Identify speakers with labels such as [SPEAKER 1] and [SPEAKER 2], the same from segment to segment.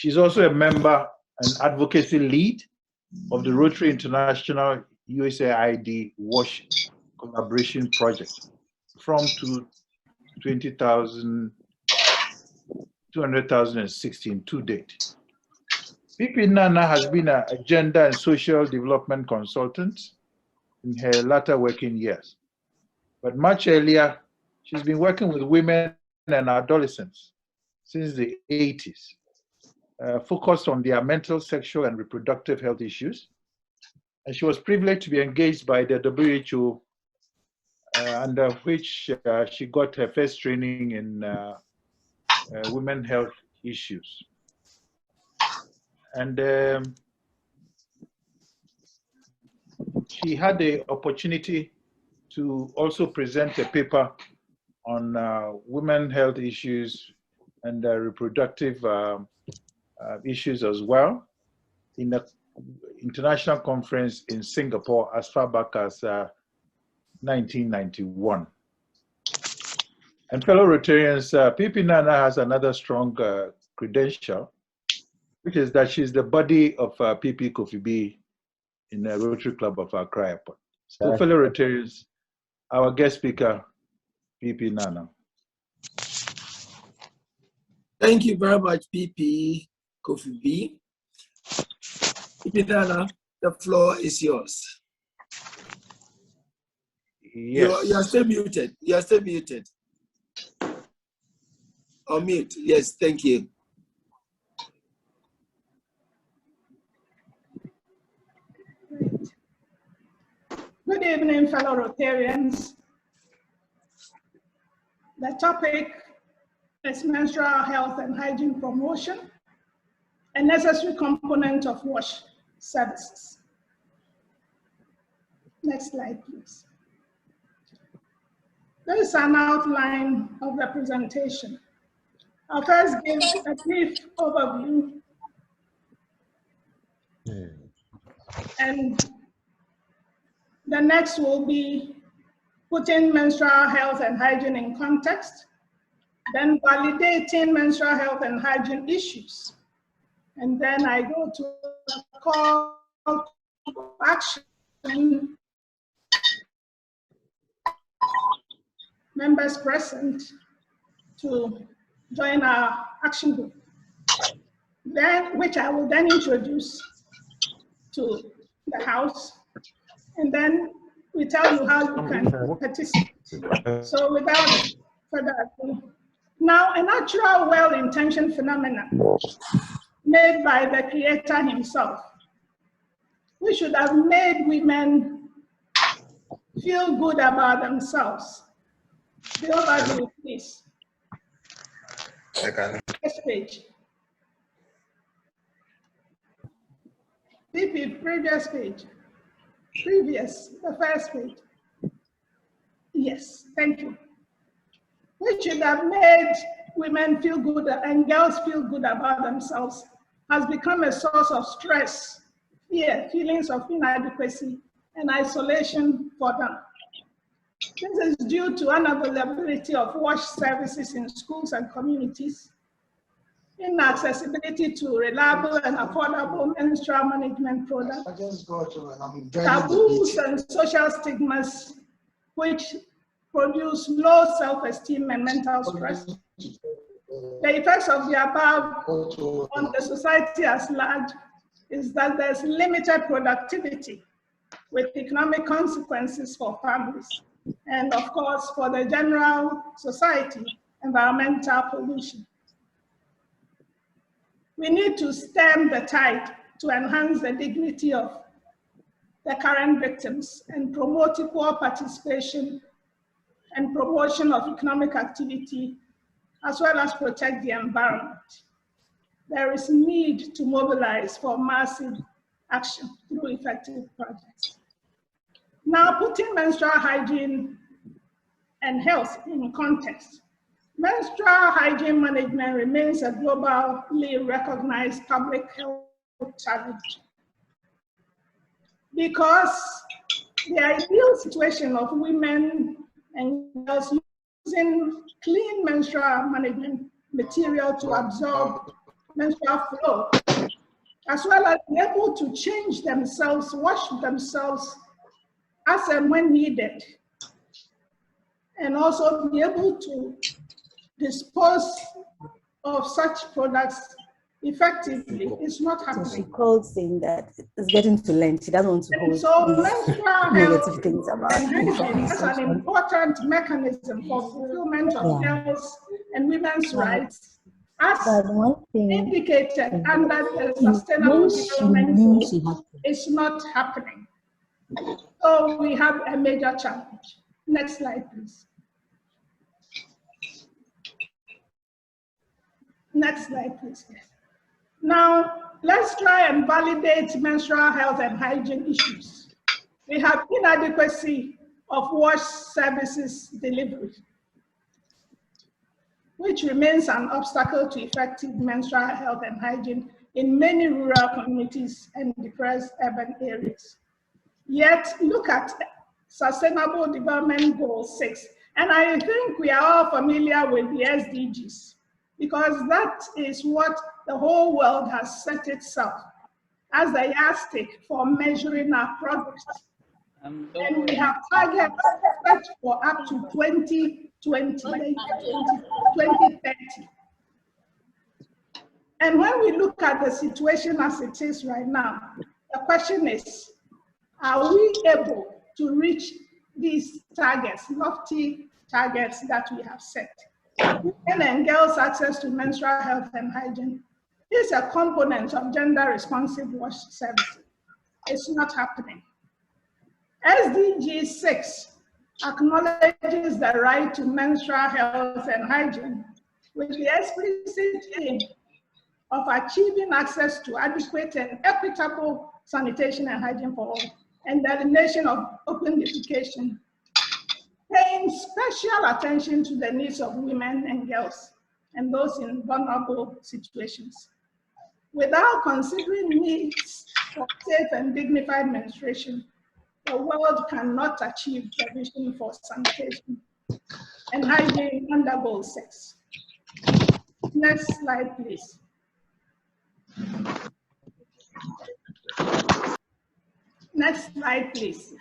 [SPEAKER 1] She's also a member and advocacy lead of the Rotary International USAID WASH Collaboration Project from 2016 to date. PP Naana has been a gender and social development consultant in her latter working years. But much earlier, she's been working with women and adolescents since the 80s, focused on their mental, sexual, and reproductive health issues. And she was privileged to be engaged by the WHO, under which she got her first training in women's health issues. And she had the opportunity to also present a paper on women's health issues and reproductive issues as well in an international conference in Singapore as far back as 1991. And fellow Rotarians, PP Naana has another strong credential, which is that she's the body of PP Kofi B in the Rotary Club of Accra Airport. So fellow Rotarians, our guest speaker, PP Naana.
[SPEAKER 2] Thank you very much, PP Kofi B. PP Naana, the floor is yours.
[SPEAKER 1] Yes.
[SPEAKER 2] You are still muted. You are still muted. On mute. Yes, thank you.
[SPEAKER 3] Good evening, fellow Rotarians. The topic is menstrual health and hygiene promotion, a necessary component of WASH services. Next slide, please. This is an outline of the presentation. I'll first give a brief overview and the next will be putting menstrual health and hygiene in context, then validating menstrual health and hygiene issues. And then I go to the call to action. Members present to join our action group, then which I will then introduce to the House, and then we tell you how you can participate. So without further ado, now a natural, well-intentioned phenomenon made by the Creator himself, we should have made women feel good about themselves. The overview, please. Next page. PP, previous page. Previous, the first page. Yes, thank you. We should have made women feel good and girls feel good about themselves has become a source of stress, fear, feelings of inadequacy, and isolation for them. This is due to unavailability of WASH services in schools and communities, inaccessibility to reliable and affordable menstrual management products, taboos and social stigmas which produce low self-esteem and mental stress. The effects of the above on the society as large is that there's limited productivity with economic consequences for families, and of course for the general society, environmental pollution. We need to stem the tide to enhance the dignity of the current victims and promote equal participation and promotion of economic activity, as well as protect the environment. There is need to mobilize for massive action through effective projects. Now, putting menstrual hygiene and health in context, menstrual hygiene management remains a globally recognized public health challenge because the ideal situation of women and girls using clean menstrual management material to absorb menstrual flow, as well as be able to change themselves, wash themselves as and when needed, and also be able to dispose of such products effectively. It's not happening.
[SPEAKER 4] So she called saying that it's getting to length. She doesn't want to hold
[SPEAKER 3] So
[SPEAKER 4] these
[SPEAKER 3] menstrual
[SPEAKER 4] negative
[SPEAKER 3] health
[SPEAKER 4] things about
[SPEAKER 3] and hygiene is an important mechanism for fulfillment of girls' and women's rights, as indicated under the Sustainable Development Goals. It's not happening. So we have a major challenge. Next slide, please. Next slide, please. Now, let's try and validate menstrual health and hygiene issues. We have inadequacy of wash services delivery, which remains an obstacle to effective menstrual health and hygiene in many rural communities and depressed urban areas. Yet, look at Sustainable Development Goal 6, and I think we are all familiar with the SDGs, because that is what the whole world has set itself as the yardstick for measuring our progress. And we have targets set for up to 2030. And when we look at the situation as it is right now, the question is, are we able to reach these targets, lofty targets that we have set? Women and girls' access to menstrual health and hygiene is a component of gender-responsive wash services. It's not happening. SDG 6 acknowledges the right to menstrual health and hygiene with the explicit aim of achieving access to adequate and equitable sanitation and hygiene for all, and the elimination of open defecation, paying special attention to the needs of women and girls and those in vulnerable situations. Without considering needs for safe and dignified menstruation, the world cannot achieve the vision for sanitation and hygiene under Goal 6. Next slide, please. Next slide, please.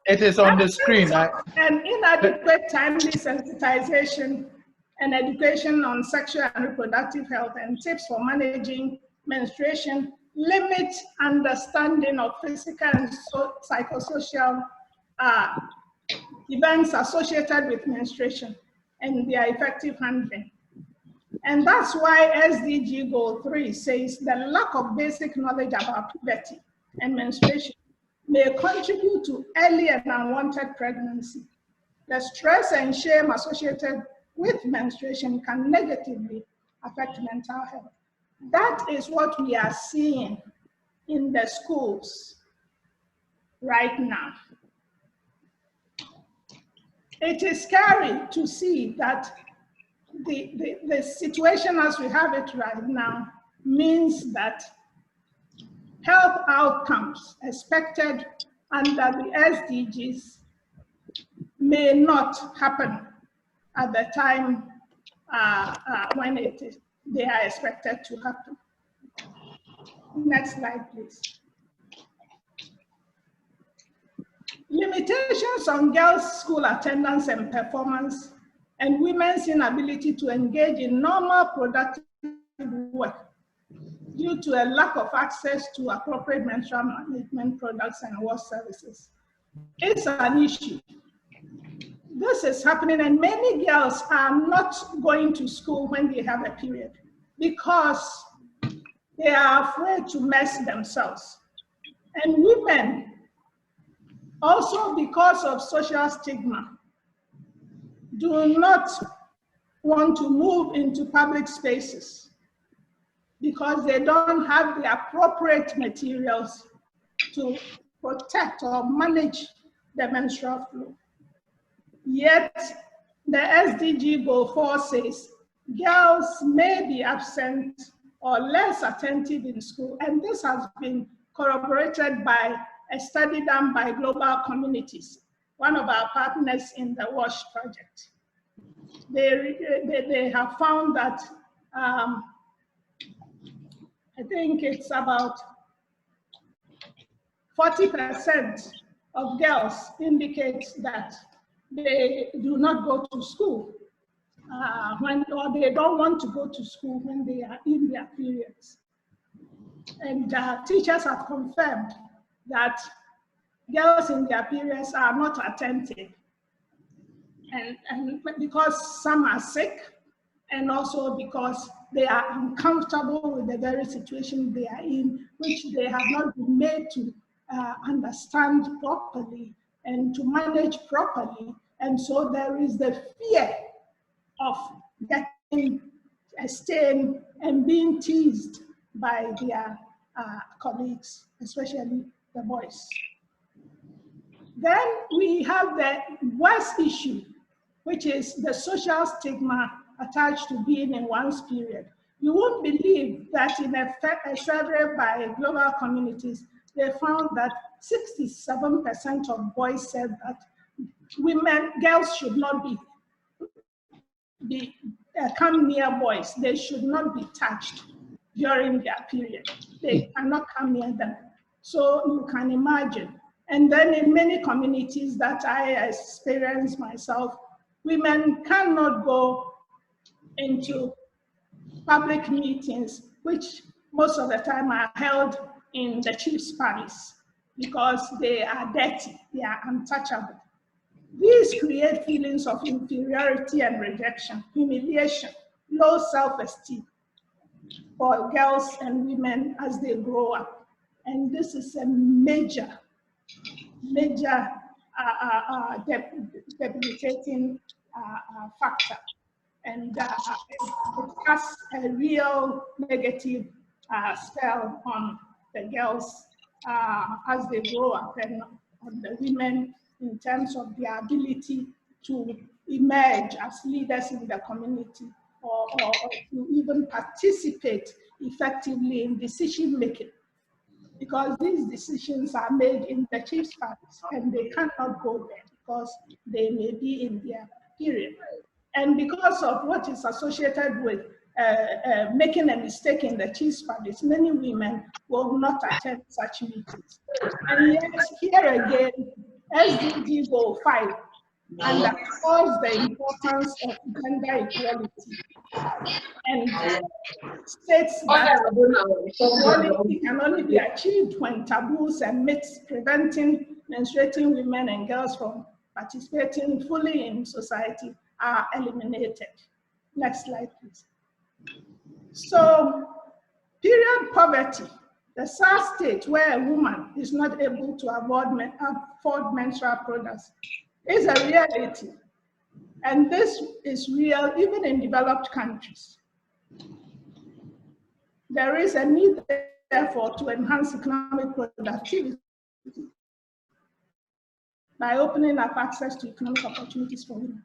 [SPEAKER 1] It is on the screen.
[SPEAKER 3] An inadequate timely sensitization and education on sexual and reproductive health and tips for managing menstruation limit understanding of physical and psychosocial events associated with menstruation and their effective handling. And that's why SDG Goal 3 says the lack of basic knowledge about puberty and menstruation may contribute to early and unwanted pregnancy. The stress and shame associated with menstruation can negatively affect mental health. That is what we are seeing in the schools right now. It is scary to see that the situation as we have it right now means that health outcomes expected under the SDGs may not happen at the time when they are expected to happen. Next slide, please. Limitations on girls' school attendance and performance and women's inability to engage in normal productive work due to a lack of access to appropriate menstrual management products and wash services. It's an issue. This is happening, and many girls are not going to school when they have a period because they are afraid to mess themselves. And women, also because of social stigma, do not want to move into public spaces because they don't have the appropriate materials to protect or manage the menstrual flow. Yet, the SDG Goal 4 says girls may be absent or less attentive in school, and this has been corroborated by a study done by global communities. one of our partners in the WASH project. They have found that I think it's about 40% of girls indicate that they do not go to school or they don't want to go to school when they are in their periods. And teachers have confirmed that girls in their periods are not attentive. And because some are sick, and also because they are uncomfortable with the very situation they are in, which they have not been made to understand properly and to manage properly. And so there is the fear of getting a stain and being teased by their colleagues, especially the boys. Then we have the worst issue, which is the social stigma attached to being in one's period. You won't believe that in a survey by global communities, they found that 67% of boys said that girls should not come near boys. They should not be touched during their period. They cannot come near them. So you can imagine. And then in many communities that I experienced myself, women cannot go into public meetings, which most of the time are held in the chief's palace, because they are dirty, they are untouchable. These create feelings of inferiority and rejection, humiliation, low self-esteem for girls and women as they grow up. And this is a major debilitating factor. And it has a real negative spell on the girls as they grow up, and on the women in terms of their ability to emerge as leaders in the community, or to even participate effectively in decision making. Because these decisions are made in the chief's palace, and they cannot go there because they may be in their period. And because of what is associated with making a mistake in the chief's palace, many women will not attend such meetings. And yet, here again, SDG Goal 5 underscores the importance of gender equality and states that equality can only be achieved when taboos and myths preventing menstruating women and girls from participating fully in society are eliminated. Next slide, please. So, period poverty, the sad state where a woman is not able to afford menstrual products, is a reality. And this is real even in developed countries. There is a need, therefore, to enhance economic productivity by opening up access to economic opportunities for women,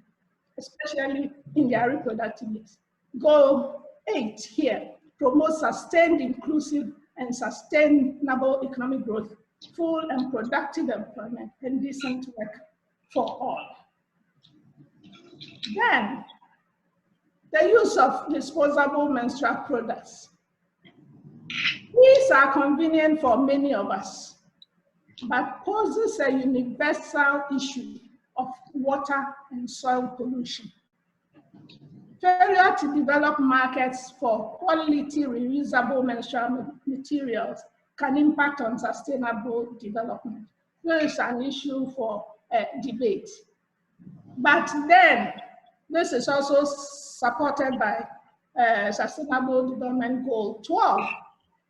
[SPEAKER 3] especially in their reproductive years. Goal 8 here promotes sustained, inclusive, and sustainable economic growth, full and productive employment, and decent work for all. Then, the use of disposable menstrual products. These are convenient for many of us, but poses a universal issue of water and soil pollution. Failure to develop markets for quality reusable menstrual materials can impact on sustainable development. This is an issue for debate. But then, this is also supported by Sustainable Development Goal 12,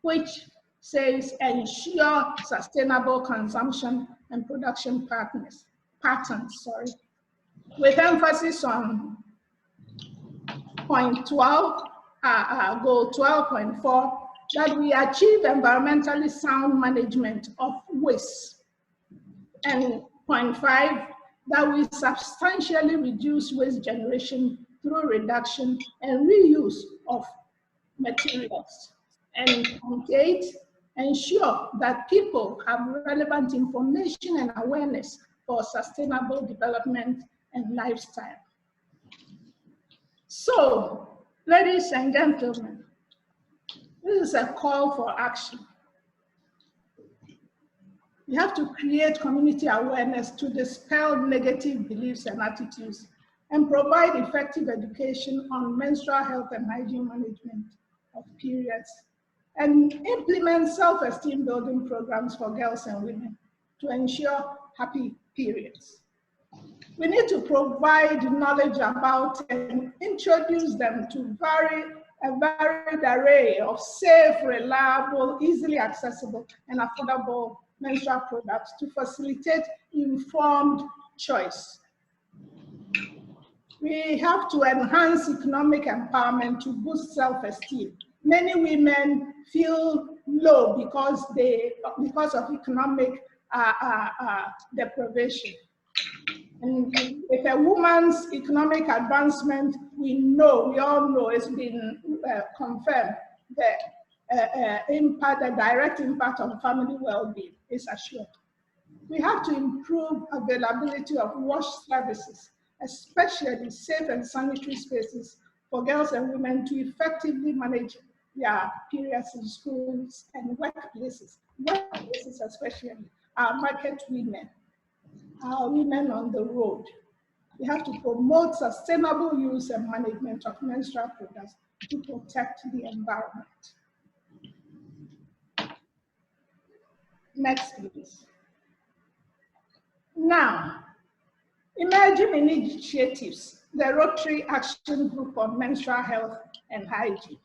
[SPEAKER 3] which says ensure sustainable consumption and production patterns, with emphasis on point 12, goal 12.4, that we achieve environmentally sound management of waste. And point 5, that we substantially reduce waste generation through reduction and reuse of materials. And point 8, ensure that people have relevant information and awareness for sustainable development and lifestyle. So, ladies and gentlemen, this is a call for action. We have to create community awareness to dispel negative beliefs and attitudes and provide effective education on menstrual health and hygiene management of periods, and implement self-esteem building programs for girls and women to ensure happy periods. We need to provide knowledge about and introduce them to a varied array of safe, reliable, easily accessible, and affordable menstrual products to facilitate informed choice. We have to enhance economic empowerment to boost self-esteem. Many women feel low because of economic deprivation. And with a woman's economic advancement, we all know it's been confirmed that the direct impact on family well-being is assured. We have to improve availability of wash services, especially safe and sanitary spaces for girls and women to effectively manage their periods in schools and workplaces. Workplaces especially, our market women, our women on the road. We have to promote sustainable use and management of menstrual products to protect the environment. Next, please. Now, emerging initiatives, the Rotary Action Group on Menstrual Health and Hygiene.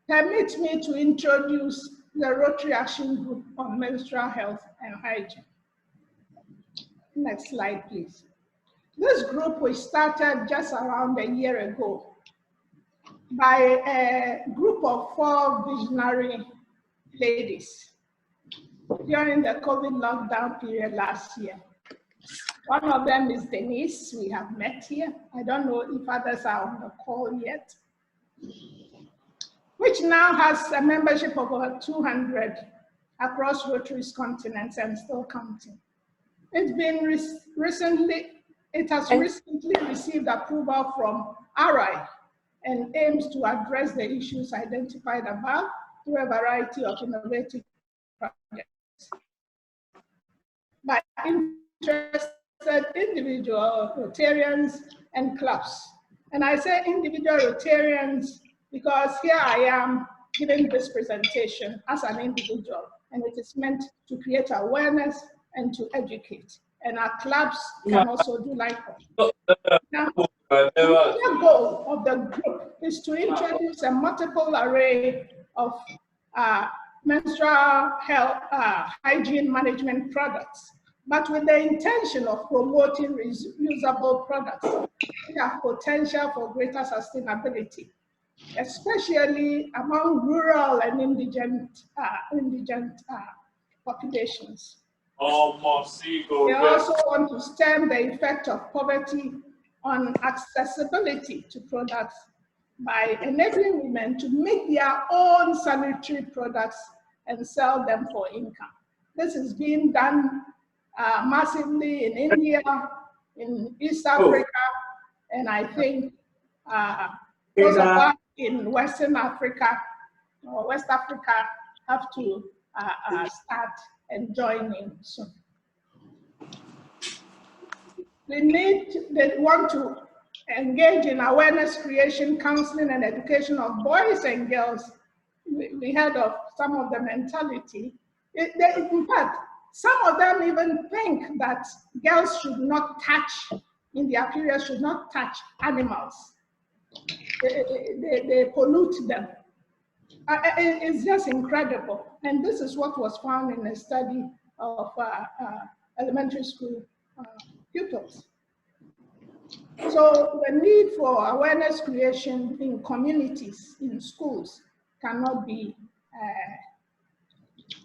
[SPEAKER 3] Permit me to introduce the Rotary Action Group on Menstrual Health and Hygiene. Next slide, please. This group was started just around a year ago by a group of 4 visionary ladies during the COVID lockdown period last year. One of them is Denise, we have met here. I don't know if others are on the call yet, which now has a membership of over 200 across Rotary's continents and still counting. It has recently received approval from RI and aims to address the issues identified above through a variety of innovative projects by interested individual Rotarians and clubs. And I say individual Rotarians because here I am giving this presentation as an individual, and it is meant to create awareness and to educate. And our clubs can also do likewise. Now, the goal of the group is to introduce a multiple array of menstrual health hygiene management products, but with the intention of promoting reusable products that have potential for greater sustainability, especially among rural and indigent populations. They also want to stem the effect of poverty on accessibility to products by enabling women to make their own sanitary products and sell them for income. This is being done massively in India, in East Africa, and I think those of us in Western Africa or West Africa have to start and join in soon. They want to engage in awareness creation, counseling, and education of boys and girls. We heard of some of the mentality. In fact, some of them even think that girls should not touch, in their periods, should not touch animals. They pollute them. It's just incredible. And this is what was found in a study of elementary school pupils. So the need for awareness creation in communities, in schools, cannot be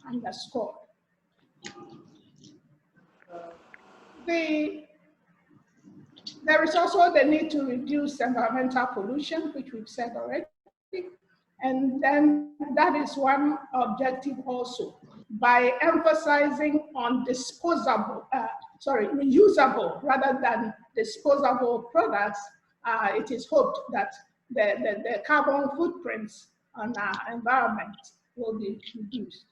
[SPEAKER 3] underscored. There is also the need to reduce environmental pollution, which we've said already. And then that is one objective also. by emphasizing on reusable rather than disposable products, it is hoped that the carbon footprints on our environment will be reduced.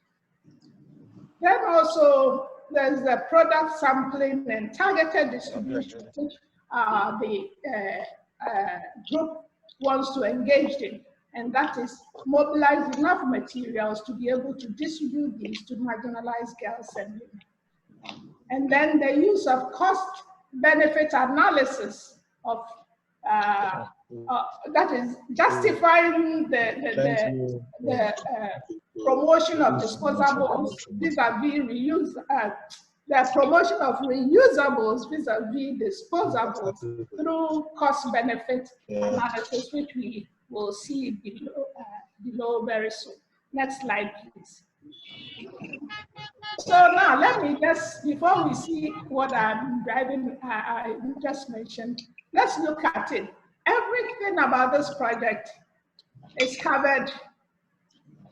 [SPEAKER 3] Then also there's the product sampling and targeted distribution, which the group wants to engage in, and that is mobilize enough materials to be able to distribute these to marginalized girls and women. And then the use of cost-benefit analysis of that is justifying the promotion of disposables vis-a-vis reuse, the promotion of reusables vis-a-vis disposables through cost-benefit analysis, which we will see below very soon. Next slide, please. So now let me just, before we see what I'm driving, I just mentioned, let's look at it. Everything about this project is covered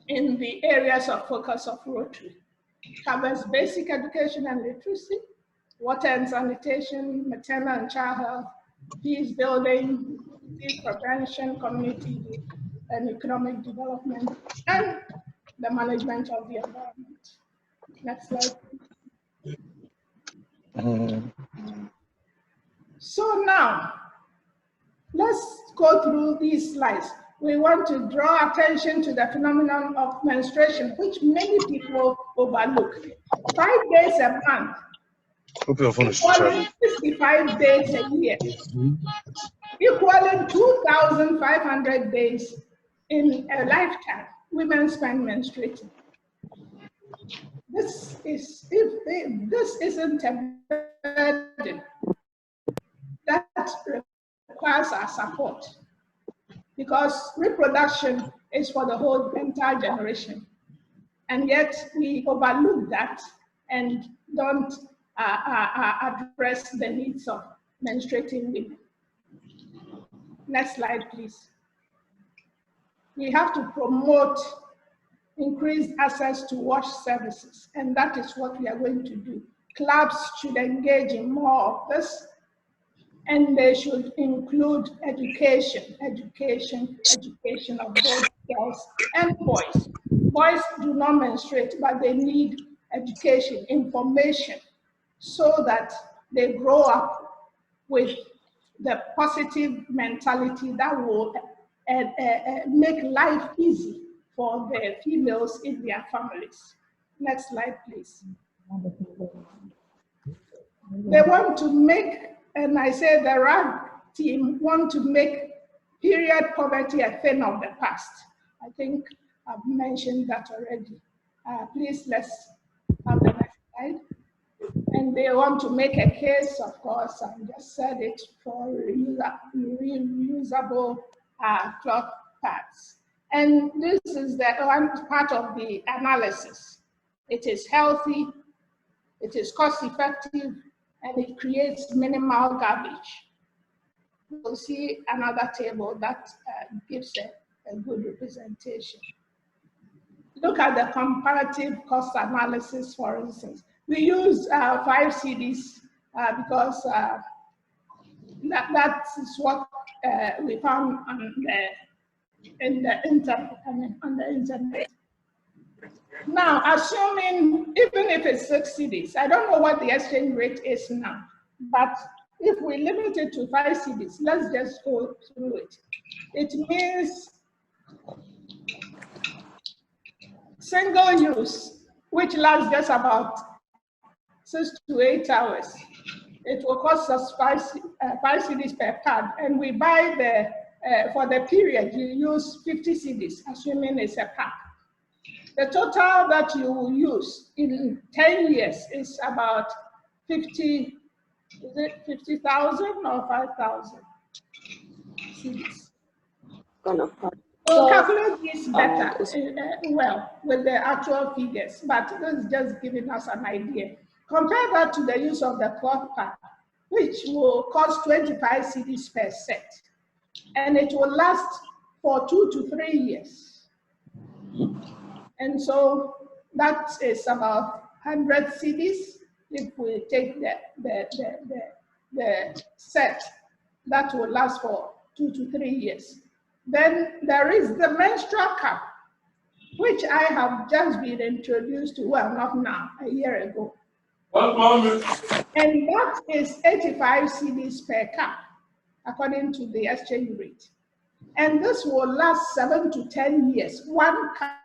[SPEAKER 3] in the areas of focus of Rotary. It covers basic education and literacy, water and sanitation, maternal and child health, peace building, disease prevention, community and economic development, and the management of the environment. Next slide. So now, let's go through these slides. We want to draw attention to the phenomenon of menstruation, which many people overlook. 5 days a month, equaling 65 days a year, equaling 2,500 days in a lifetime, women spend menstruating. This is, if this isn't a burden that requires our support, because reproduction is for the whole entire generation, and yet we overlook that and don't address the needs of menstruating women. Next slide, please. We have to promote increased access to wash services, and that is what we are going to do. Clubs should engage in more of this, and they should include education of both girls and boys. Boys do not menstruate, but they need education, information, so that they grow up with the positive mentality that will make life easy for the females in their families. Next slide, please. They want to make, and I say the RAG team want to make period poverty a thing of the past. I think I've mentioned that already. Please, let's have the next slide. And they want to make a case, of course, I just said it, for reusable cloth pads. And this is the one part of the analysis. It is healthy, it is cost effective, and it creates minimal garbage. We'll see another table that gives a good representation. Look at the comparative cost analysis, for instance. We use 5 CDs because that is what we found on the internet. Now, assuming, even if it's 6 CDs, I don't know what the exchange rate is now, but if we limit it to 5 CDs, let's just go through it. It means single use, which lasts just about 6 to 8 hours. It will cost us 5 CDs per pad, and we buy for the period, you use 50 CDs, assuming it's a pack. The total that you will use in 10 years is about 50, is it 50,000 or 5,000 CDs? We'll calculate this better, well, with the actual figures, but this is just giving us an idea. Compare that to the use of the cloth pad, which will cost 25 CDs per set, and it will last for 2 to 3 years. And so That is about 100 cedis if we take the set that will last for 2 to 3 years. Then there is the menstrual cup, which I have just been introduced to, well, not now, a year ago. And that is 85 cedis per cup, according to the exchange rate. And this will last 7 to 10 years, one cup.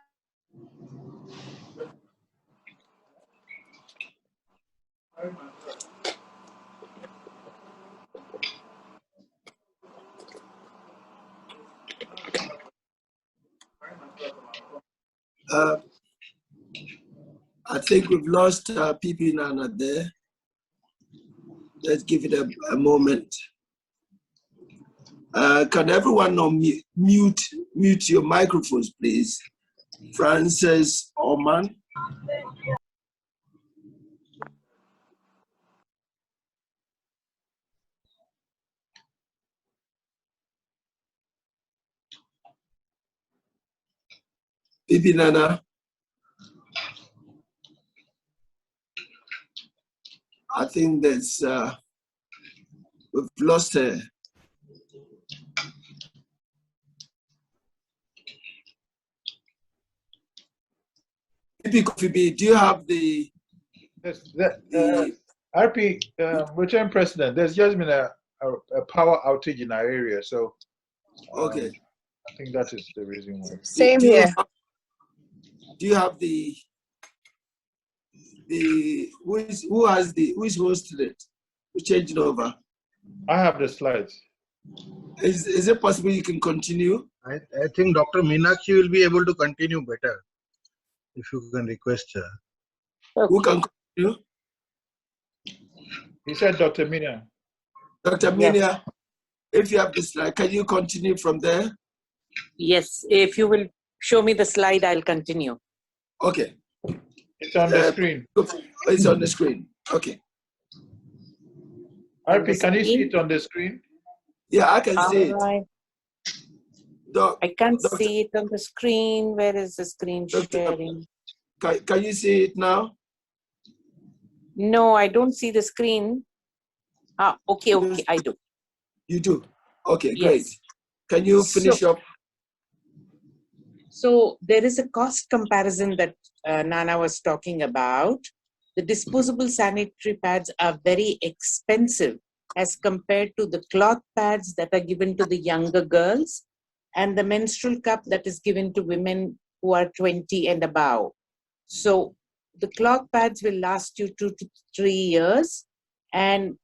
[SPEAKER 2] I think we've lost PP Naana there. Let's give it a moment. Can everyone mute your microphones, please? Francis Oman. PP Naana. I think that's, we've lost her. PP Kofi B, do you have the...
[SPEAKER 1] Yes, RP, Return President, there's just been a power outage in our area, so
[SPEAKER 2] Okay.
[SPEAKER 1] I think that is the reason why.
[SPEAKER 5] Same here.
[SPEAKER 2] Do you have the who is hosted it? Who's changing over?
[SPEAKER 1] I have the slides.
[SPEAKER 2] Is it possible you can continue?
[SPEAKER 6] I think Dr. Meenakshi will be able to continue better if you can request her.
[SPEAKER 2] Who can continue?
[SPEAKER 1] He said Dr. Mina.
[SPEAKER 2] Dr. Minia, if you have the slide, can you continue from there?
[SPEAKER 5] Yes, if you will show me the slide, I'll continue.
[SPEAKER 2] Okay.
[SPEAKER 1] It's on the screen.
[SPEAKER 2] It's on the screen. Okay.
[SPEAKER 1] RP, can you see it on the screen?
[SPEAKER 2] Yeah, I can see it.
[SPEAKER 5] Right. I can't see it on the screen. Where is the screen sharing?
[SPEAKER 2] Can you see it now?
[SPEAKER 5] No, I don't see the screen. Okay, I do.
[SPEAKER 2] You do? Okay,
[SPEAKER 5] Yes.
[SPEAKER 2] great. Can you finish up?
[SPEAKER 5] So there is a cost comparison that Naana was talking about. The disposable sanitary pads are very expensive as compared to the cloth pads that are given to the younger girls and the menstrual cup that is given to women who are 20 and above. So the cloth pads will last you 2 to 3 years, and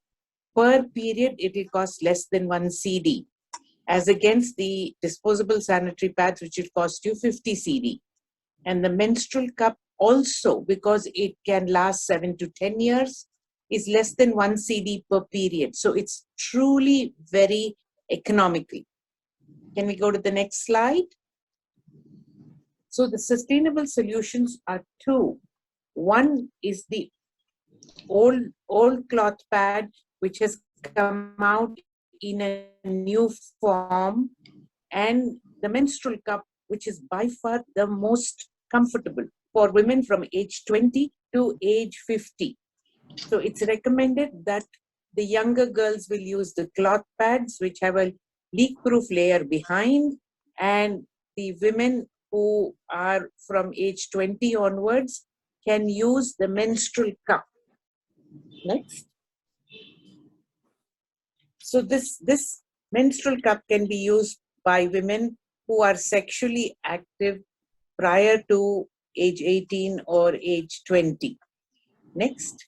[SPEAKER 5] per period it will cost less than 1 CD, as against the disposable sanitary pads, which will cost you 50 CD. And the menstrual cup also, because it can last 7 to 10 years, is less than 1 CD per period. So it's truly very economical. Can we go to the next slide? So the sustainable solutions are two. One is the old cloth pad, which has come out in a new form, and the menstrual cup, which is by far the most comfortable for women from age 20 to age 50. So it's recommended that the younger girls will use the cloth pads, which have a leak-proof layer behind, and the women who are from age 20 onwards can use the menstrual cup. Next. So this menstrual cup can be used by women who are sexually active prior to age 18 or age 20. Next.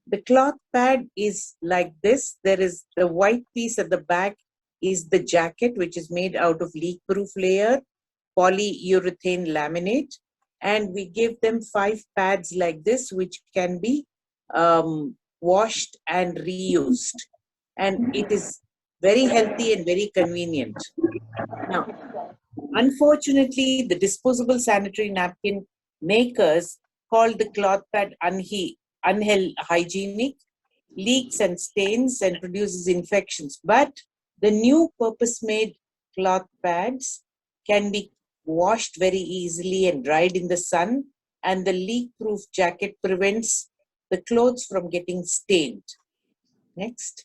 [SPEAKER 5] The cloth pad is like this. There is the white piece at the back is the jacket, which is made out of leak-proof layer, polyurethane laminate, and we give them 5 pads like this, which can be washed and reused. And it is very healthy and very convenient. Now, unfortunately, the disposable sanitary napkin makers call the cloth pad unhygienic, leaks and stains, and produces infections. But the new purpose-made cloth pads can be washed very easily and dried in the sun, and the leak-proof jacket prevents the clothes from getting stained. Next.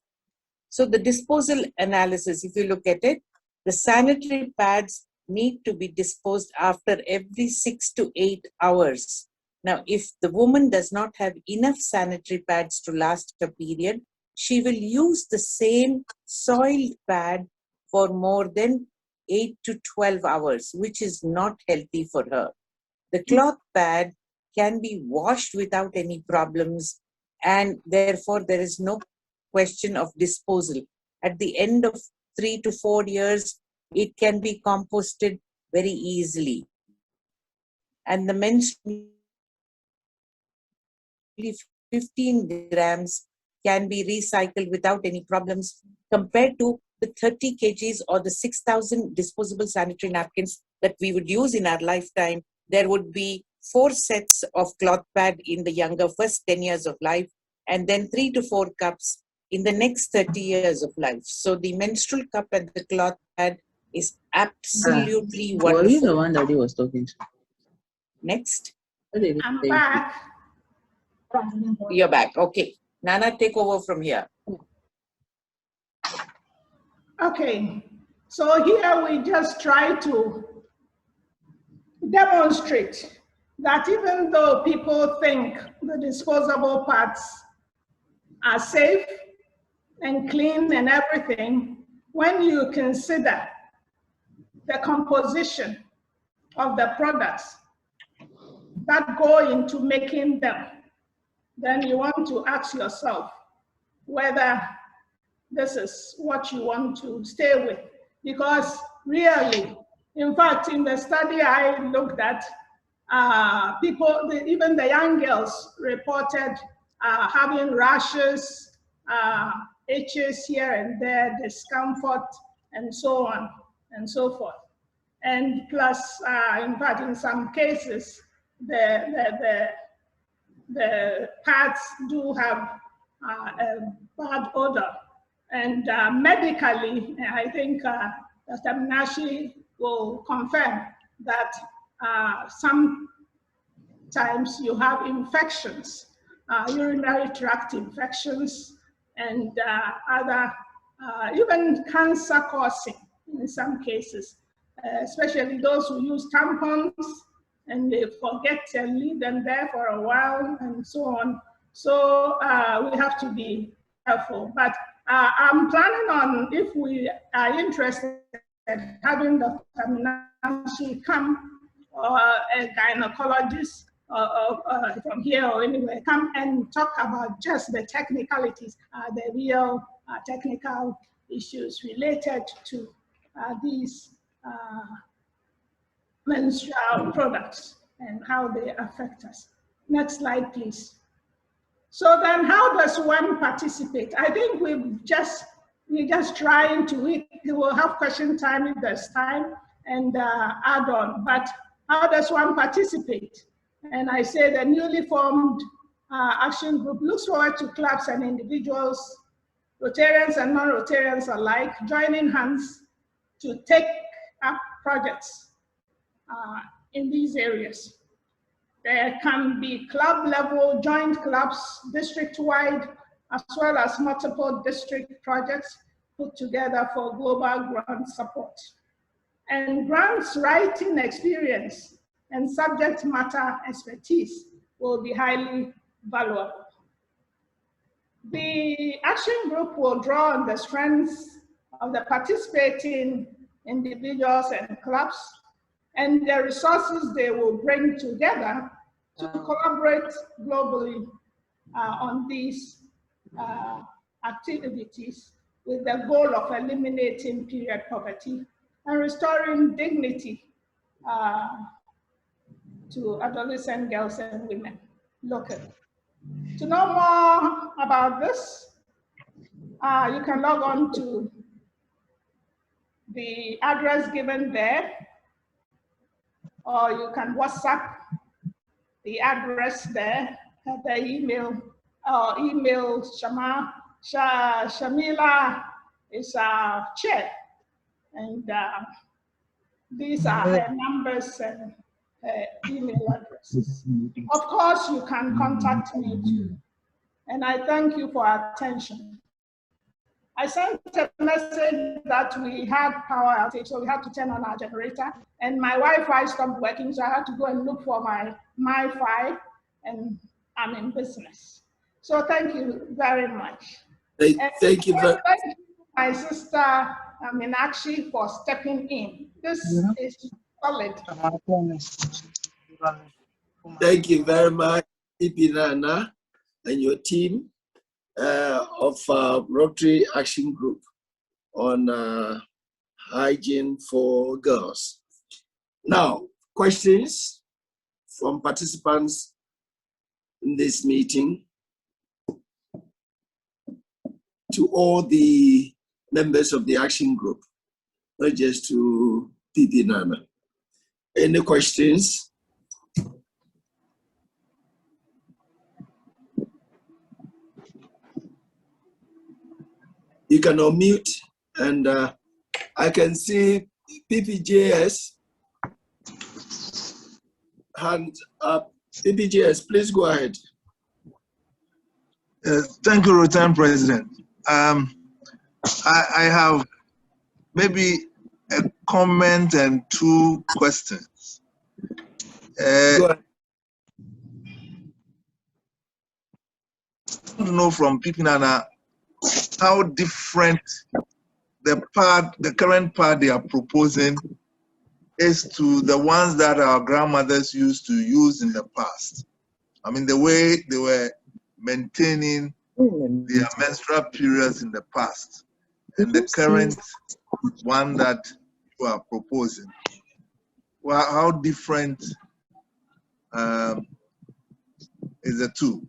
[SPEAKER 5] So the disposal analysis, if you look at it, the sanitary pads need to be disposed after every 6 to 8 hours. Now, if the woman does not have enough sanitary pads to last a period, she will use the same soiled pad for more than 8 to 12 hours, which is not healthy for her. The cloth pad can be washed without any problems, and therefore there is no question of disposal. At the end of 3 to 4 years, it can be composted very easily. And the menstrual 15 grams can be recycled without any problems compared to the 30 kgs or the 6,000 disposable sanitary napkins that we would use in our lifetime. There would be 4 sets of cloth pad in the younger first 10 years of life, and then 3 to 4 cups in the next 30 years of life. So the menstrual cup and the cloth pad is absolutely wonderful.
[SPEAKER 7] Were you the one that he was talking to?
[SPEAKER 5] Next.
[SPEAKER 3] I'm back.
[SPEAKER 5] You're back. Okay. Naana, take over from here.
[SPEAKER 3] Okay, so here we just try to demonstrate that even though people think the disposable parts are safe and clean and everything, when you consider the composition of the products that go into making them, then you want to ask yourself whether this is what you want to stay with. Because really, in fact, in the study I looked at, people, even the young girls reported having rashes, itches here and there, discomfort, and so on and so forth. And plus, in fact, in some cases, the pads do have a bad odor. And medically, I think Dr. Minashi will confirm that sometimes you have infections, urinary tract infections, and other, even cancer causing in some cases, especially those who use tampons and they forget to leave them there for a while and so on. So we have to be careful. But I'm planning on, if we are interested, having Dr. Minashi come, or a gynecologist from here or anywhere, come and talk about just the technicalities, the real technical issues related to these menstrual products and how they affect us. Next slide, please. So then how does one participate? I think we're just trying to, we will have question time if there's time and add on, but how does one participate? And I say the newly formed action group looks forward to clubs and individuals, Rotarians and non-Rotarians alike, joining hands to take up projects in these areas. There can be club level, joint clubs, district-wide, as well as multiple district projects put together for global grant support. And grants writing experience and subject matter expertise will be highly valuable. The action group will draw on the strengths of the participating individuals and clubs and the resources they will bring together to collaborate globally on these activities with the goal of eliminating period poverty and restoring dignity to adolescent girls and women locally. To know more about this, you can log on to the address given there, or you can WhatsApp the address there, the email, email Shamila is our chair, and These are her numbers and her email addresses. Of course, you can contact me too. And I thank you for attention. I sent a message that we had power outage, so we had to turn on our generator, and my Wi-Fi stopped working, so I had to go and look for my Wi-Fi, and I'm in business. So thank you very much.
[SPEAKER 2] Thank you very much.
[SPEAKER 3] Thank you, my sister Meenakshi, for stepping in. This is solid.
[SPEAKER 2] Thank you very much, Naana, and your team of Rotary Action Group on hygiene for girls. Now, questions from participants in this meeting to all the members of the Action Group, not just to Naana. Any questions? You can unmute, and I can see PPJS hand up. PPJS, please go ahead.
[SPEAKER 7] Thank you, Rotary President. I have maybe a comment and two questions.
[SPEAKER 2] Go ahead.
[SPEAKER 7] I want to know from Naana how different the current part they are proposing is to the ones that our grandmothers used to use in the past. I mean, the way they were maintaining their menstrual periods in the past and the current one that you are proposing. Well, how different is the two?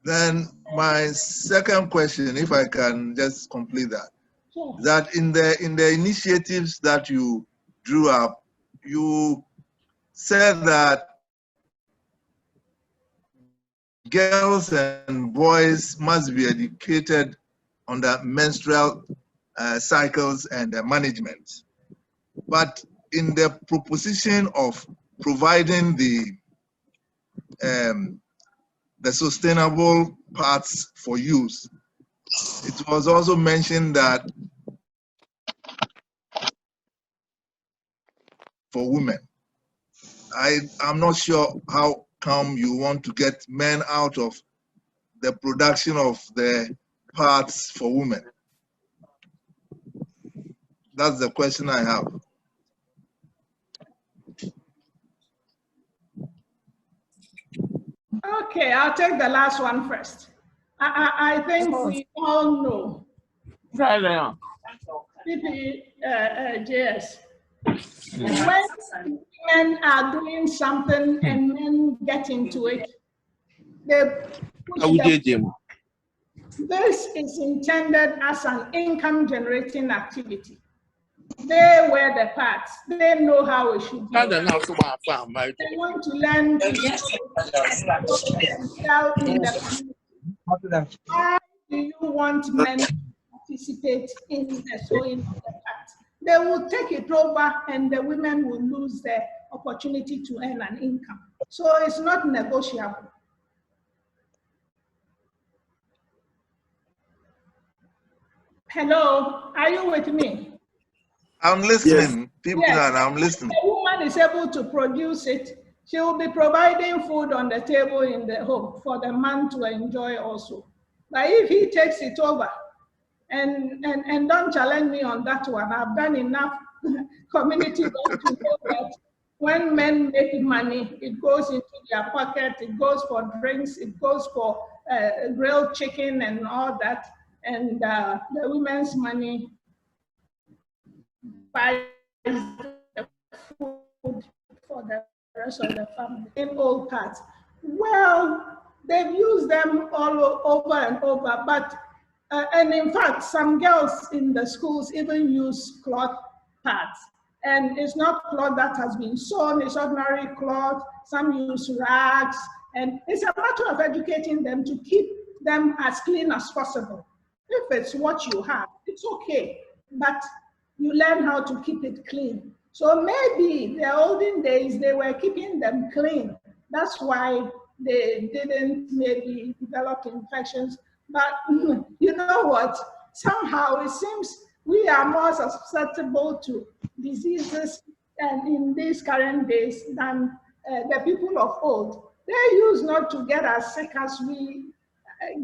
[SPEAKER 7] Then my second question, if I can just complete that, that in the initiatives that you drew up, you said that girls and boys must be educated on the menstrual cycles and management. But in the proposition of providing the sustainable parts for use, it was also mentioned that for women. I'm not sure how come you want to get men out of the production of the parts for women. That's the question I have.
[SPEAKER 3] Okay, I'll take the last one first. I think we all know, PPJS, when men are doing something and men get into it, they push them. This is intended as an income generating activity. They wear the parts. They know how it should be. They want to learn to sell in the community. Why do you want men to participate in the sewing of the parts? They will take it over and the women will lose their opportunity to earn an income. So it's not negotiable. Hello, are you with me?
[SPEAKER 7] I'm listening.
[SPEAKER 2] Yes.
[SPEAKER 3] Yes.
[SPEAKER 7] I'm listening.
[SPEAKER 3] If a woman is able to produce it, she will be providing food on the table in the home for the man to enjoy also. But if he takes it over, and don't challenge me on that one, I've done enough community work to know that when men make money, it goes into their pocket, it goes for drinks, it goes for grilled chicken and all that, and the women's money buys the food for the rest of the family in old parts. Well, they've used them all over and over, but and in fact, some girls in the schools even use cloth pads. And it's not cloth that has been sewn, it's ordinary cloth. Some use rags. And it's a matter of educating them to keep them as clean as possible. If it's what you have, it's okay. But you learn how to keep it clean. So maybe the olden days, they were keeping them clean. That's why they didn't maybe develop infections. But you know what? Somehow it seems we are more susceptible to diseases and in these current days than the people of old. They used not to get as sick as we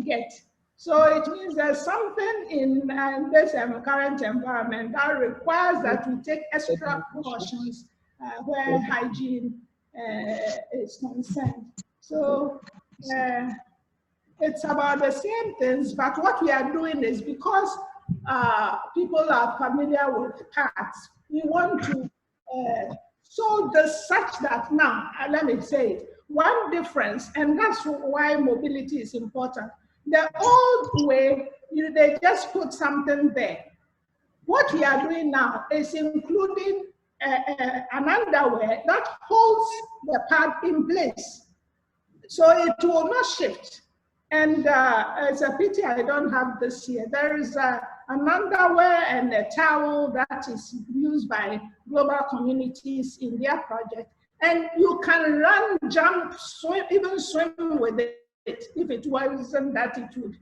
[SPEAKER 3] get. So it means there's something in this current environment that requires that we take extra precautions where hygiene is concerned. So it's about the same things, but what we are doing is because people are familiar with pads, we want to so such that now, let me say it, one difference, and that's why mobility is important. The old way, they just put something there. What we are doing now is including an underwear that holds the pad in place. So it will not shift. And it's a pity I don't have this here. There is an underwear and a towel that is used by global communities in their project. And you can run, jump, swim, even swim with it if it wasn't that it would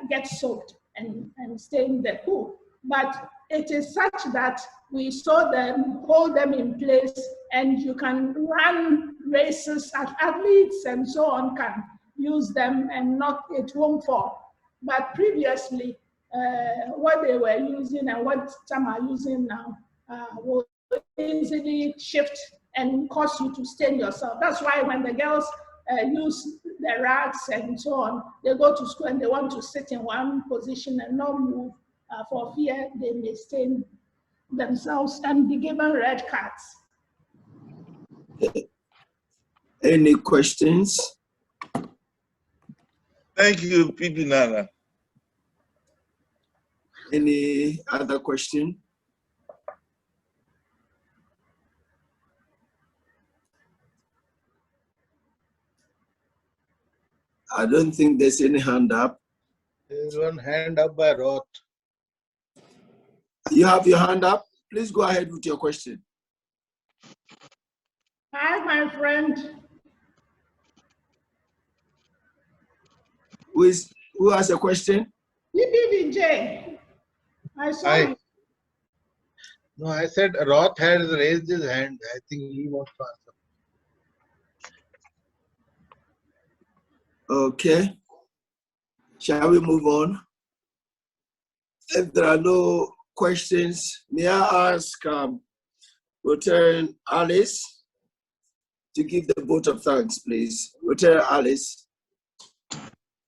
[SPEAKER 3] get soaked and stay in the pool. But it is such that we saw them, hold them in place, and you can run races, athletes and so on can use them and not, it won't fall. But previously, what they were using and what some are using now will easily shift and cause you to stain yourself. That's why when the girls use the rags and so on, they go to school and they want to sit in one position and not move for fear they may stain themselves and be given red cards.
[SPEAKER 2] Any questions?
[SPEAKER 7] Thank you, Pipi Nana.
[SPEAKER 2] Any other question? I don't think there's any hand up.
[SPEAKER 6] There's one hand up by Roth.
[SPEAKER 2] You have your hand up? Please go ahead with your question.
[SPEAKER 3] Hi, my friend.
[SPEAKER 2] Who has a question?
[SPEAKER 3] PPVJ. I saw you.
[SPEAKER 6] No, I said Roth has raised his hand. I think he wants to answer.
[SPEAKER 2] Okay. Shall we move on? If there are no questions, may I ask Rotary Alice to give the vote of thanks, please. Rotary Alice.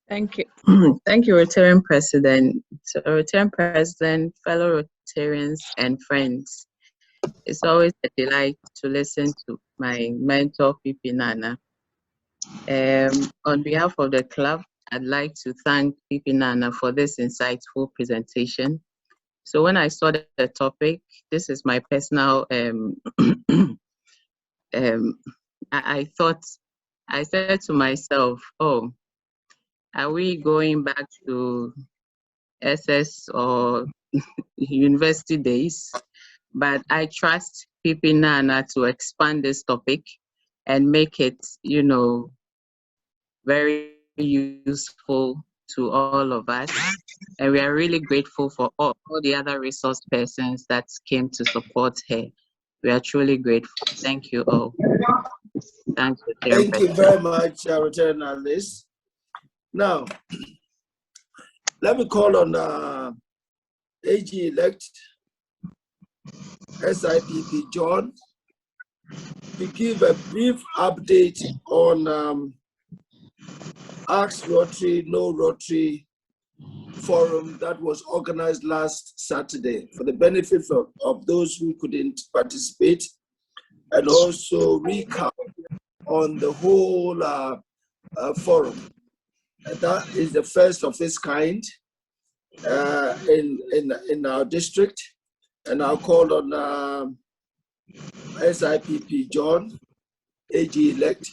[SPEAKER 8] Thank you. Thank you, Rotarian President. So, Rotarian President, fellow Rotarians and friends, it's always a delight to listen to my mentor, Pipi Nana. On behalf of the club, I'd like to thank Pipi Nana for this insightful presentation. So when I saw the topic, this is my personal, I said to myself, oh, are we going back to SS or university days? But I trust Pipi Nana to expand this topic and make it, very useful to all of us. And we are really grateful for all the other resource persons that came to support her. We are truly grateful. Thank you all. Thank
[SPEAKER 2] you very much, Rotary Alice. Now, let me call on AG-elect SIPP John to give a brief update on Ask Rotary, No Rotary forum that was organized last Saturday for the benefit of those who couldn't participate, and also recap on the whole forum. And that is the first of its kind in our district. And I'll call on SIPP John, AG-elect,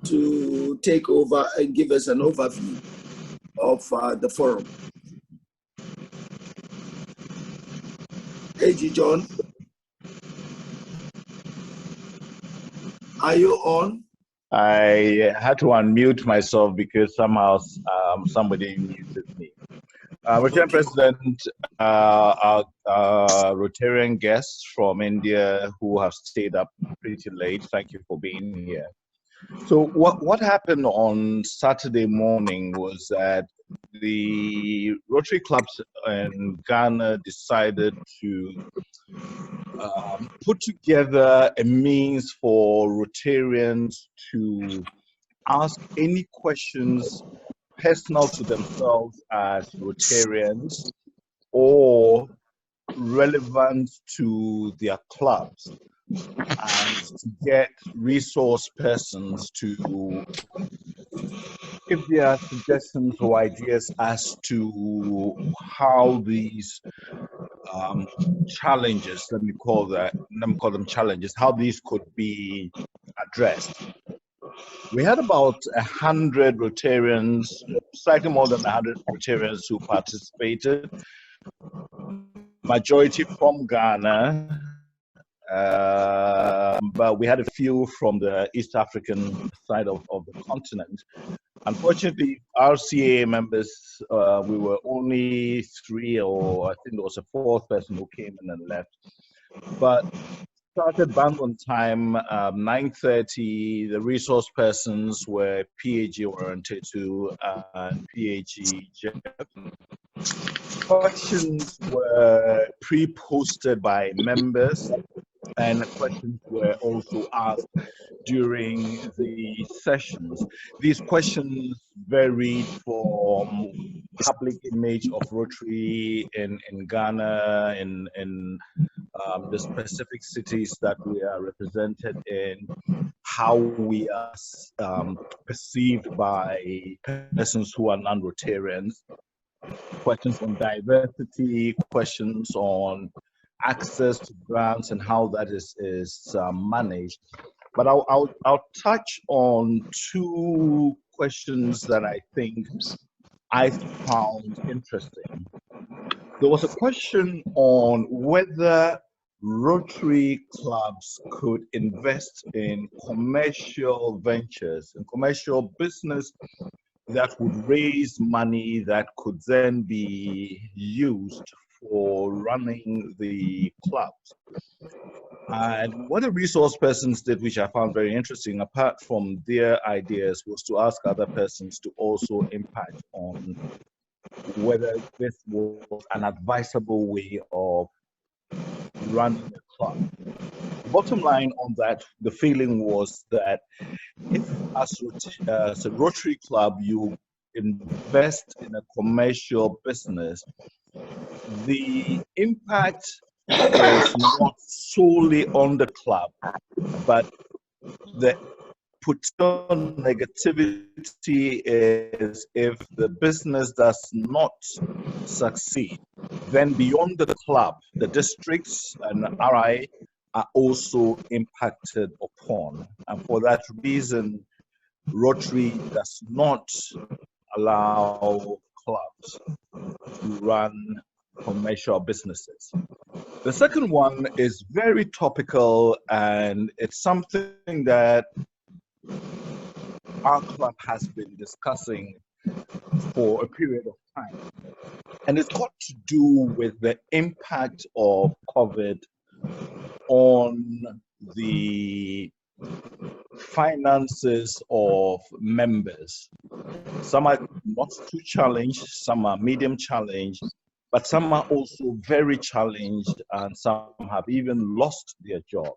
[SPEAKER 2] to take over and give us an overview of the forum. AG John. Are you on?
[SPEAKER 9] I had to unmute myself because somehow somebody muted me. Return
[SPEAKER 2] Okay.
[SPEAKER 9] President, our Rotarian guests from India who have stayed up pretty late, thank you for being here. So what happened on Saturday morning was that the Rotary clubs in Ghana decided to put together a means for Rotarians to ask any questions personal to themselves as Rotarians or relevant to their clubs, and to get resource persons to give their suggestions or ideas as to how these challenges, let me call them challenges, how these could be addressed. We had about 100 Rotarians, slightly more than 100 Rotarians who participated, majority from Ghana, but we had a few from the East African side of the continent. Unfortunately, RCA members, we were only 3, or I think there was a 4th person who came in and left. But started bang on time, 9:30. The resource persons were PAG oriented to and PAG Jeff. Questions were pre-posted by members, and questions were also asked during the sessions. These questions varied from public image of Rotary in Ghana, in the specific cities that we are represented in, how we are perceived by persons who are non-Rotarians, questions on diversity, questions on access to grants and how that is managed. But I'll touch on 2 questions that I think I found interesting. There was a question on whether Rotary clubs could invest in commercial ventures and commercial business that would raise money that could then be used for running the clubs. And what the resource persons did, which I found very interesting, apart from their ideas, was to ask other persons to also impact on whether this was an advisable way of running a club. The bottom line on that, the feeling was that if as a Rotary club you invest in a commercial business, the impact is not solely on the club, but the potential negativity is if the business does not succeed, then beyond the club, the districts and RI are also impacted upon. And for that reason, Rotary does not allow clubs to run commercial businesses. The second one is very topical, and it's something that our club has been discussing for a period of time. And it's got to do with the impact of COVID on the finances of members. Some are not too challenged, some are medium challenged, but some are also very challenged, and some have even lost their job.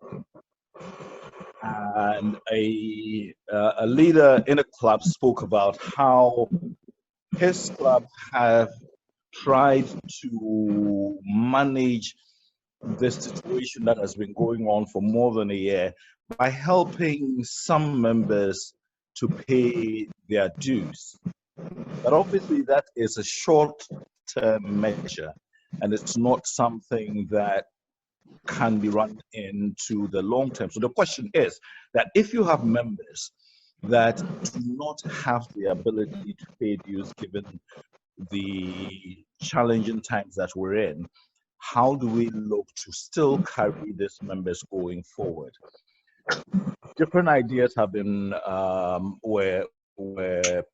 [SPEAKER 9] And a leader in a club spoke about how his club have tried to manage this situation that has been going on for more than a year by helping some members to pay their dues. But obviously that is a short-term measure, and it's not something that can be run into the long term. So the question is that if you have members that do not have the ability to pay dues given the challenging times that we're in, how do we look to still carry these members going forward? Different ideas have been were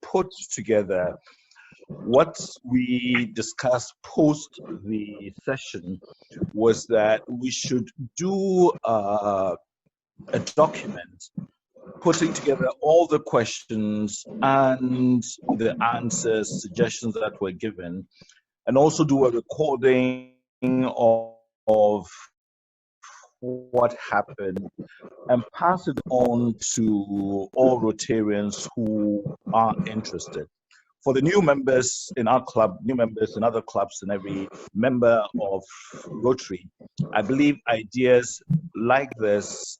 [SPEAKER 9] put together. What we discussed post the session was that we should do a document putting together all the questions and the answers, suggestions that were given, and also do a recording of what happened and pass it on to all Rotarians who are interested. For the new members in our club, new members in other clubs, and every member of Rotary, I believe ideas like this,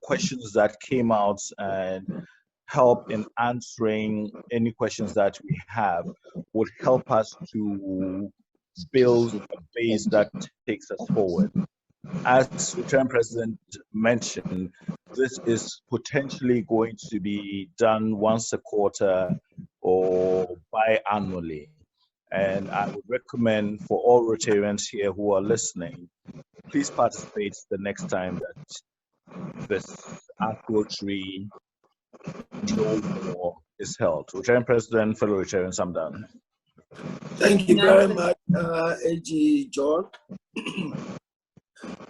[SPEAKER 9] questions that came out and help in answering any questions that we have, would help us to build a base that takes us forward. As the Rotarian President mentioned, this is potentially going to be done once a quarter or biannually. And I would recommend for all Rotarians here who are listening, please participate the next time that this Ask Rotary No More is held. Rotarian President, fellow Rotarians, I'm done.
[SPEAKER 2] Thank you very much, AG John.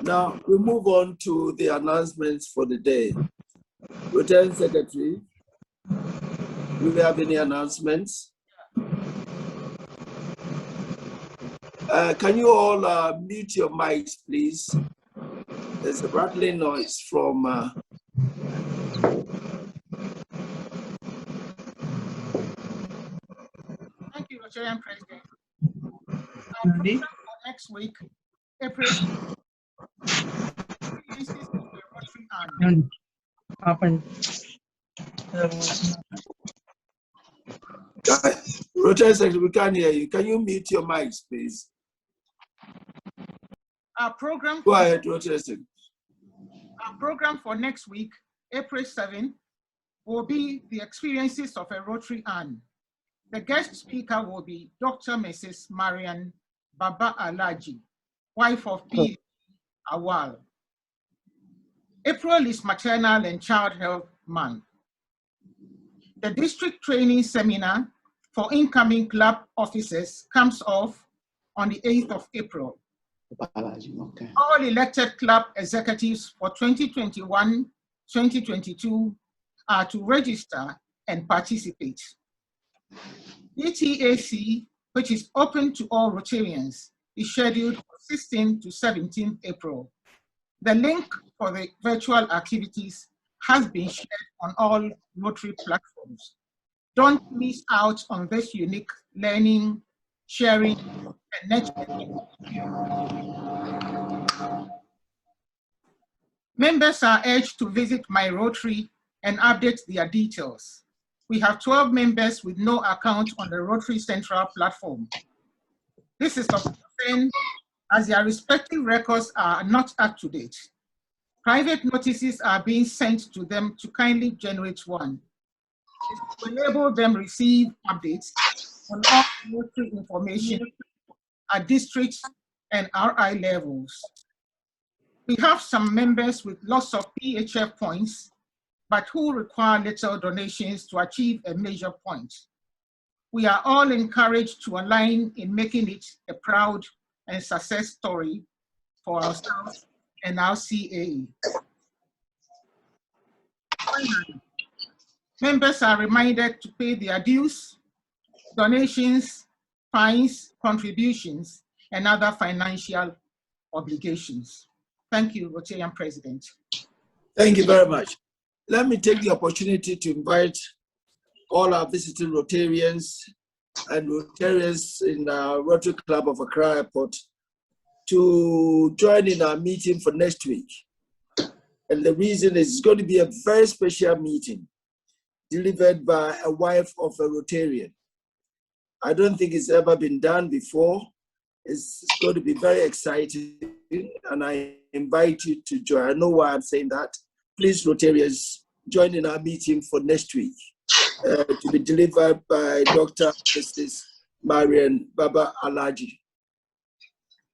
[SPEAKER 2] Now we move on to the announcements for the day. Rotarian Secretary, do we have any announcements? Can you all mute your mics, please? There's a rattling noise from...
[SPEAKER 10] Thank you, Rotarian President. Our program for next week, April,
[SPEAKER 2] Rotarian Secretary, we can't hear you. Can you mute your mics, please?
[SPEAKER 10] Our program.
[SPEAKER 2] Go ahead, Rotarian Secretary.
[SPEAKER 10] Our program for next week, April 7, will be the experiences of a Rotary Ann. The guest speaker will be Dr. Mrs. Marian Baba Alaji, wife of P. Awal. April is Maternal and Child Health Month. The district training seminar for incoming club officers comes off on the 8th of April. All elected club executives for 2021-2022 are to register and participate. ETAC, which is open to all Rotarians, is scheduled for 16 to 17 April. The link for the virtual activities has been shared on all Rotary platforms. Don't miss out on this unique learning, sharing, and networking. Members are urged to visit My Rotary and update their details. We have 12 members with no account on the Rotary Central platform. This is of concern as their respective records are not up to date. Private notices are being sent to them to kindly generate one. To enable them receive updates on all Rotary information at district and RI levels. We have some members with lots of PHF points, but who require little donations to achieve a major point. We are all encouraged to align in making it a proud and success story for ourselves and our CAE. Finally, members are reminded to pay their dues, donations, fines, contributions, and other financial obligations. Thank you, Rotarian President.
[SPEAKER 2] Thank you very much. Let me take the opportunity to invite all our visiting Rotarians and Rotarians in the Rotary Club of Accra Airport to join in our meeting for next week. And the reason is it's going to be a very special meeting delivered by a wife of a Rotarian. I don't think it's ever been done before. It's going to be very exciting, and I invite you to join. I know why I'm saying that. Please, Rotarians, join in our meeting for next week to be delivered by Dr. Mrs. Marian Baba Alaji.